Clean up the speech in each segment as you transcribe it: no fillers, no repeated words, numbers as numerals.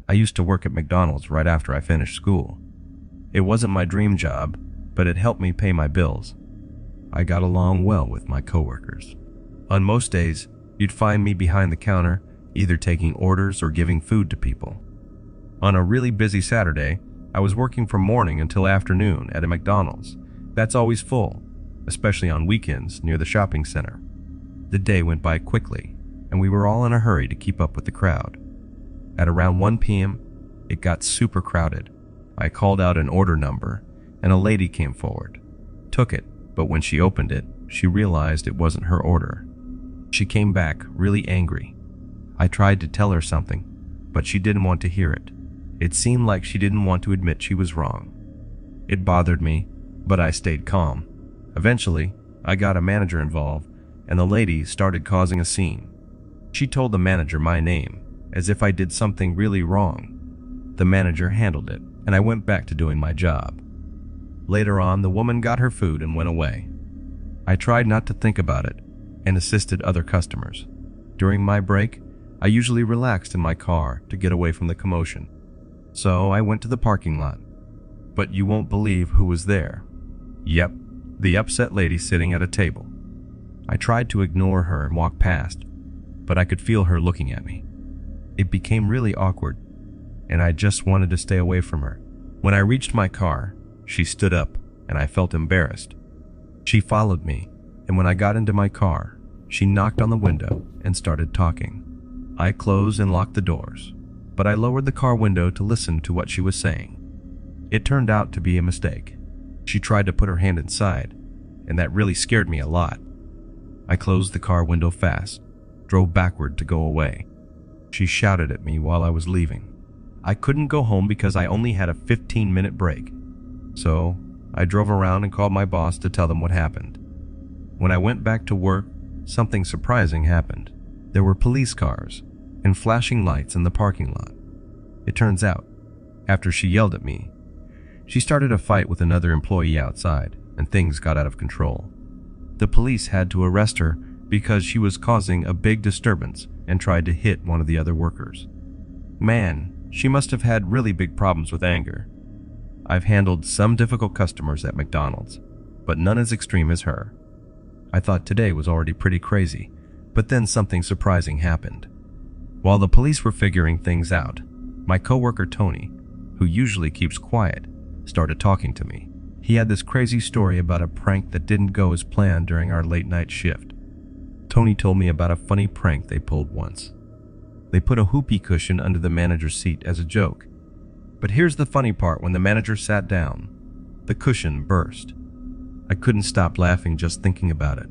I used to work at McDonald's right after I finished school. It wasn't my dream job, but it helped me pay my bills. I got along well with my coworkers. On most days, you'd find me behind the counter, either taking orders or giving food to people. On a really busy Saturday, I was working from morning until afternoon at a McDonald's. That's always full, especially on weekends near the shopping center. The day went by quickly, and we were all in a hurry to keep up with the crowd. At around 1 p.m., it got super crowded. I called out an order number, and a lady came forward, took it, but when she opened it, she realized it wasn't her order. She came back really angry. I tried to tell her something, but she didn't want to hear it. It seemed like she didn't want to admit she was wrong. It bothered me, but I stayed calm. Eventually, I got a manager involved, and the lady started causing a scene. She told the manager my name, as if I did something really wrong. The manager handled it, and I went back to doing my job. Later on, the woman got her food and went away. I tried not to think about it and assisted other customers. During my break, I usually relaxed in my car to get away from the commotion. So I went to the parking lot. But you won't believe who was there. Yep, the upset lady sitting at a table. I tried to ignore her and walk past, but I could feel her looking at me. It became really awkward, and I just wanted to stay away from her. When I reached my car, she stood up, and I felt embarrassed. She followed me, and when I got into my car, she knocked on the window and started talking. I closed and locked the doors, but I lowered the car window to listen to what she was saying. It turned out to be a mistake. She tried to put her hand inside, and that really scared me a lot. I closed the car window fast, drove backward to go away. She shouted at me while I was leaving. I couldn't go home because I only had a 15-minute break. So I drove around and called my boss to tell them what happened. When I went back to work, something surprising happened. There were police cars and flashing lights in the parking lot. It turns out, after she yelled at me, she started a fight with another employee outside, and things got out of control. The police had to arrest her because she was causing a big disturbance and tried to hit one of the other workers. Man, she must have had really big problems with anger. I've handled some difficult customers at McDonald's, but none as extreme as her. I thought today was already pretty crazy, but then something surprising happened. While the police were figuring things out, my coworker Tony, who usually keeps quiet, started talking to me. He had this crazy story about a prank that didn't go as planned during our late night shift. Tony told me about a funny prank they pulled once. They put a whoopee cushion under the manager's seat as a joke. But here's the funny part: when the manager sat down, the cushion burst. I couldn't stop laughing just thinking about it.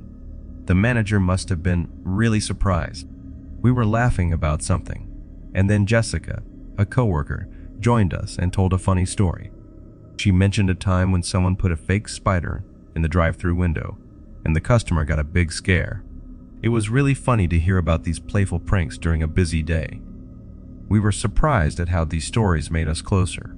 The manager must have been really surprised. We were laughing about something, and then Jessica, a coworker, joined us and told a funny story. She mentioned a time when someone put a fake spider in the drive-thru window, and the customer got a big scare. It was really funny to hear about these playful pranks during a busy day. We were surprised at how these stories made us closer.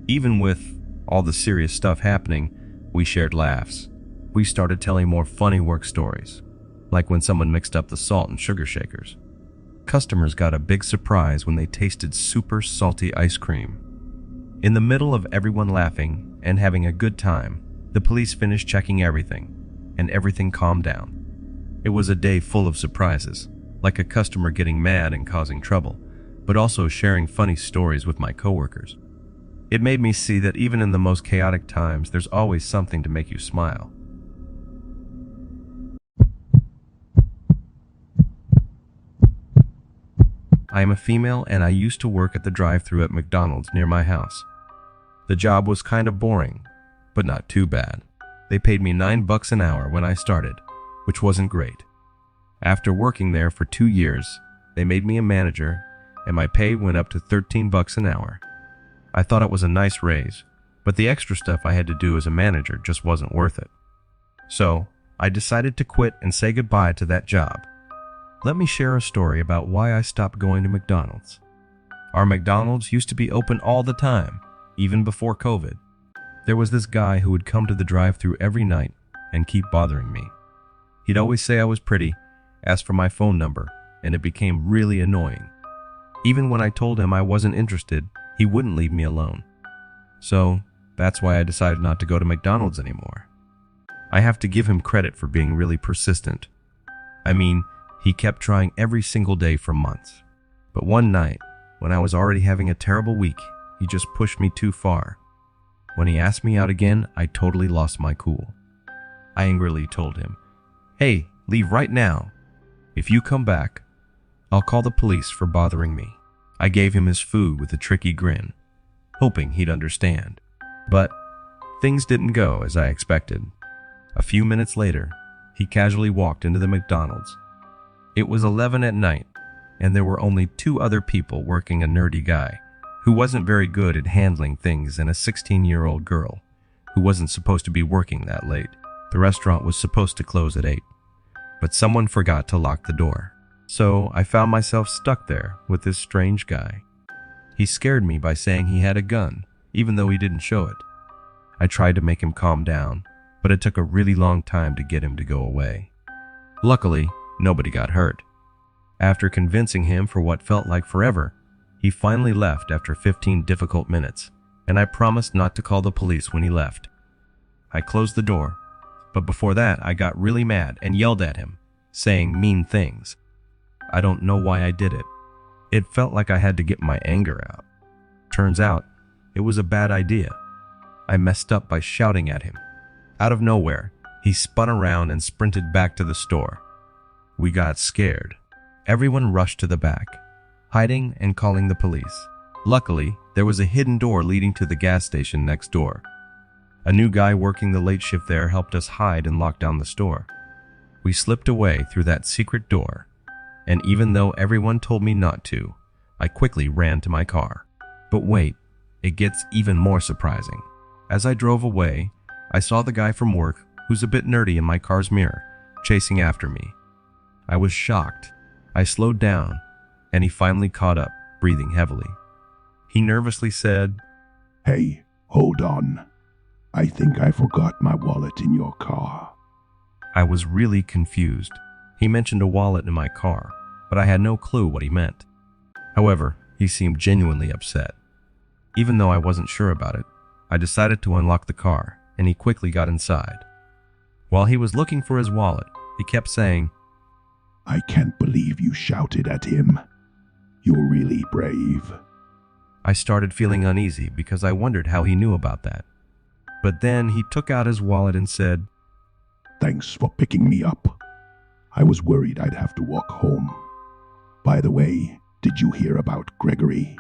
Even with all the serious stuff happening, we shared laughs. We started telling more funny work stories, like when someone mixed up the salt and sugar shakers. Customers got a big surprise when they tasted super salty ice cream. In the middle of everyone laughing and having a good time, the police finished checking everything, and everything calmed down. It was a day full of surprises, like a customer getting mad and causing trouble, but also sharing funny stories with my coworkers. It made me see that even in the most chaotic times, there's always something to make you smile. I am a female, and I used to work at the drive-thru at McDonald's near my house. The job was kind of boring, but not too bad. They paid me $9 an hour when I started, which wasn't great. After working there for 2 years, they made me a manager, and my pay went up to $13 an hour. I thought it was a nice raise, but the extra stuff I had to do as a manager just wasn't worth it. So, I decided to quit and say goodbye to that job. Let me share a story about why I stopped going to McDonald's. Our McDonald's used to be open all the time, even before COVID. There was this guy who would come to the drive-thru every night and keep bothering me. He'd always say I was pretty, ask for my phone number, and it became really annoying. Even when I told him I wasn't interested, he wouldn't leave me alone. So, that's why I decided not to go to McDonald's anymore. I have to give him credit for being really persistent. I mean, he kept trying every single day for months. But one night, when I was already having a terrible week, he just pushed me too far. When he asked me out again, I totally lost my cool. I angrily told him, "Hey, leave right now. If you come back, I'll call the police for bothering me." I gave him his food with a tricky grin, hoping he'd understand. But things didn't go as I expected. A few minutes later, he casually walked into the McDonald's. It was 11 at night, and there were only 2 other people working: a nerdy guy who wasn't very good at handling things and a 16-year-old girl who wasn't supposed to be working that late. The restaurant was supposed to close at 8, but someone forgot to lock the door. So I found myself stuck there with this strange guy. He scared me by saying he had a gun, even though he didn't show it. I tried to make him calm down, but it took a really long time to get him to go away. Luckily, nobody got hurt. After convincing him for what felt like forever, he finally left after 15 difficult minutes, and I promised not to call the police when he left. I closed the door, but before that I got really mad and yelled at him, saying mean things. I don't know why I did it. It felt like I had to get my anger out. Turns out, it was a bad idea. I messed up by shouting at him. Out of nowhere, he spun around and sprinted back to the store. We got scared. Everyone rushed to the back, hiding and calling the police. Luckily, there was a hidden door leading to the gas station next door. A new guy working the late shift there helped us hide and lock down the store. We slipped away through that secret door, and even though everyone told me not to, I quickly ran to my car. But wait, it gets even more surprising. As I drove away, I saw the guy from work, who's a bit nerdy, in my car's mirror, chasing after me. I was shocked. I slowed down, and he finally caught up, breathing heavily. He nervously said, "Hey, hold on. I think I forgot my wallet in your car." I was really confused. He mentioned a wallet in my car, but I had no clue what he meant. However, he seemed genuinely upset. Even though I wasn't sure about it, I decided to unlock the car, and he quickly got inside. While he was looking for his wallet, he kept saying, "I can't believe you shouted at him. You're really brave." I started feeling uneasy because I wondered how he knew about that. But then he took out his wallet and said, "Thanks for picking me up. I was worried I'd have to walk home. By the way, did you hear about Gregory?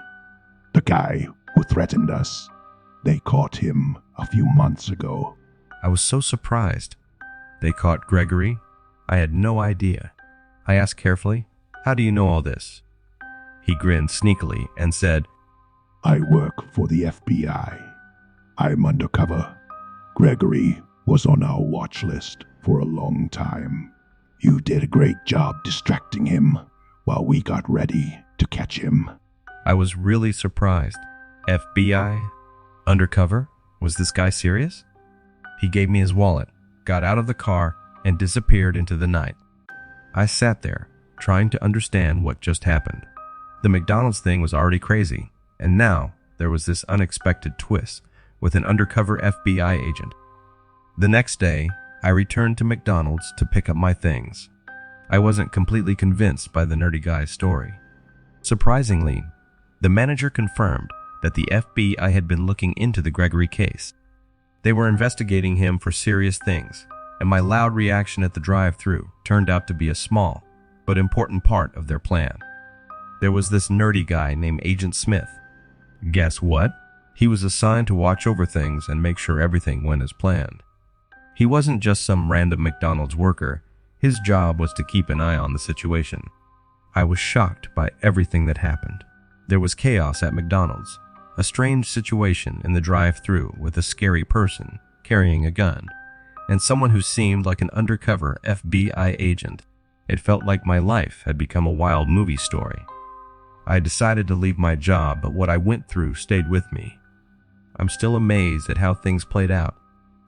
The guy who threatened us. They caught him a few months ago." I was so surprised. They caught Gregory? I had no idea. I asked carefully, "How do you know all this?" He grinned sneakily and said, "I work for the FBI. I'm undercover. Gregory was on our watch list for a long time. You did a great job distracting him while we got ready to catch him." I was really surprised. FBI? Undercover? Was this guy serious? He gave me his wallet, got out of the car, and disappeared into the night. I sat there, trying to understand what just happened. The McDonald's thing was already crazy, and now there was this unexpected twist with an undercover FBI agent. The next day, I returned to McDonald's to pick up my things. I wasn't completely convinced by the nerdy guy's story. Surprisingly, the manager confirmed that the FBI had been looking into the Gregory case. They were investigating him for serious things, and my loud reaction at the drive-thru turned out to be a small but important part of their plan. There was this nerdy guy named Agent Smith. Guess what? He was assigned to watch over things and make sure everything went as planned. He wasn't just some random McDonald's worker. His job was to keep an eye on the situation. I was shocked by everything that happened. There was chaos at McDonald's, a strange situation in the drive-thru with a scary person carrying a gun, and someone who seemed like an undercover FBI agent. It felt like my life had become a wild movie story. I decided to leave my job, but what I went through stayed with me. I'm still amazed at how things played out.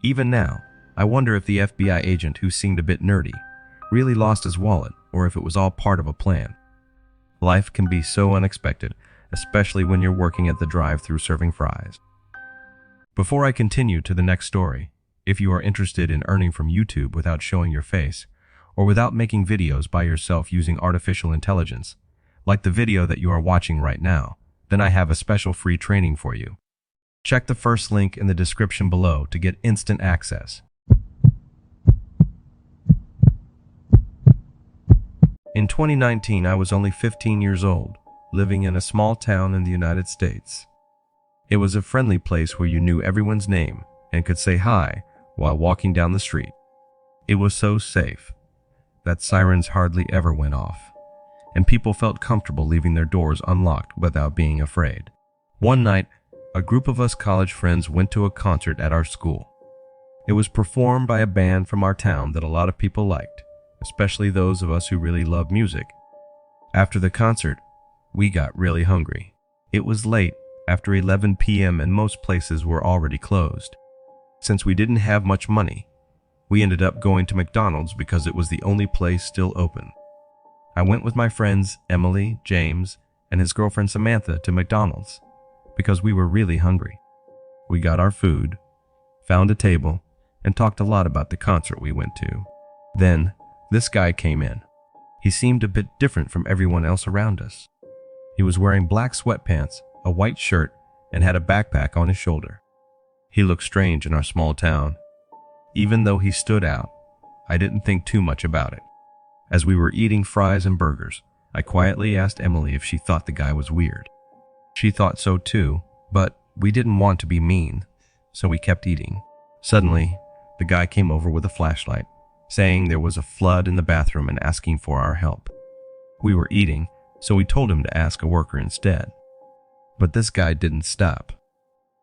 Even now, I wonder if the FBI agent who seemed a bit nerdy really lost his wallet or if it was all part of a plan. Life can be so unexpected, especially when you're working at the drive-thru serving fries. Before I continue to the next story, if you are interested in earning from YouTube without showing your face, or without making videos by yourself using artificial intelligence, like the video that you are watching right now, then I have a special free training for you. Check the first link in the description below to get instant access. In 2019, I was only 15 years old, living in a small town in the United States. It was a friendly place where you knew everyone's name and could say hi while walking down the street. It was so safe that sirens hardly ever went off, and people felt comfortable leaving their doors unlocked without being afraid. One night, a group of us college friends went to a concert at our school. It was performed by a band from our town that a lot of people liked, especially those of us who really love music. After the concert, we got really hungry. It was late, after 11 p.m., and most places were already closed. Since we didn't have much money, we ended up going to McDonald's because it was the only place still open. I went with my friends Emily, James, and his girlfriend Samantha to McDonald's because we were really hungry. We got our food, found a table, and talked a lot about the concert we went to. Then, this guy came in. He seemed a bit different from everyone else around us. He was wearing black sweatpants, a white shirt, and had a backpack on his shoulder. He looked strange in our small town. Even though he stood out, I didn't think too much about it. As we were eating fries and burgers, I quietly asked Emily if she thought the guy was weird. She thought so too, but we didn't want to be mean, so we kept eating. Suddenly, the guy came over with a flashlight, saying there was a flood in the bathroom and asking for our help. We were eating, so we told him to ask a worker instead. But this guy didn't stop.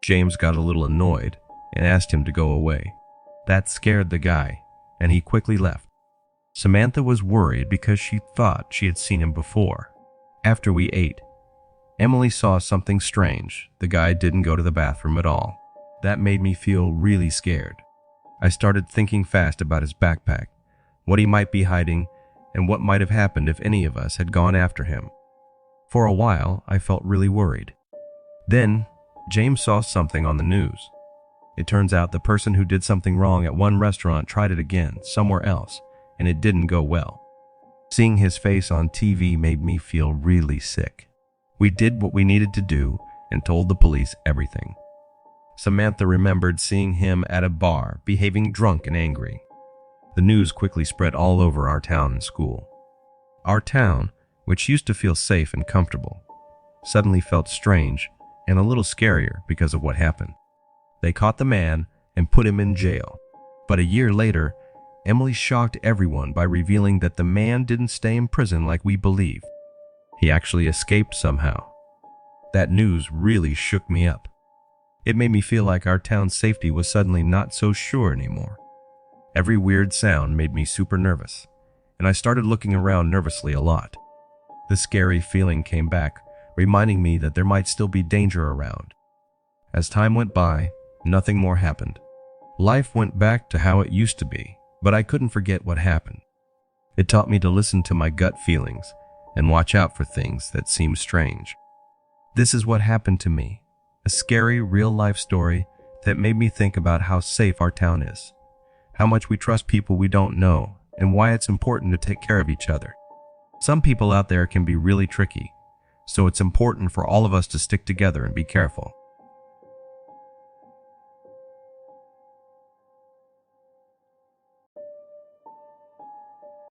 James got a little annoyed and asked him to go away. That scared the guy, and he quickly left. Samantha was worried because she thought she had seen him before. After we ate, Emily saw something strange. The guy didn't go to the bathroom at all. That made me feel really scared. I started thinking fast about his backpack, what he might be hiding, and what might have happened if any of us had gone after him. For a while, I felt really worried. Then, James saw something on the news. It turns out the person who did something wrong at one restaurant tried it again, somewhere else, and it didn't go well. Seeing his face on TV made me feel really sick. We did what we needed to do and told the police everything. Samantha remembered seeing him at a bar, behaving drunk and angry. The news quickly spread all over our town and school. Our town, which used to feel safe and comfortable, suddenly felt strange and a little scarier because of what happened. They caught the man and put him in jail. But a year later, Emily shocked everyone by revealing that the man didn't stay in prison like we believed. He actually escaped somehow. That news really shook me up. It made me feel like our town's safety was suddenly not so sure anymore. Every weird sound made me super nervous, and I started looking around nervously a lot. The scary feeling came back, reminding me that there might still be danger around. As time went by, nothing more happened. Life went back to how it used to be, but I couldn't forget what happened. It taught me to listen to my gut feelings and watch out for things that seem strange. This is what happened to me, a scary real-life story that made me think about how safe our town is, how much we trust people we don't know, and why it's important to take care of each other. Some people out there can be really tricky, so it's important for all of us to stick together and be careful.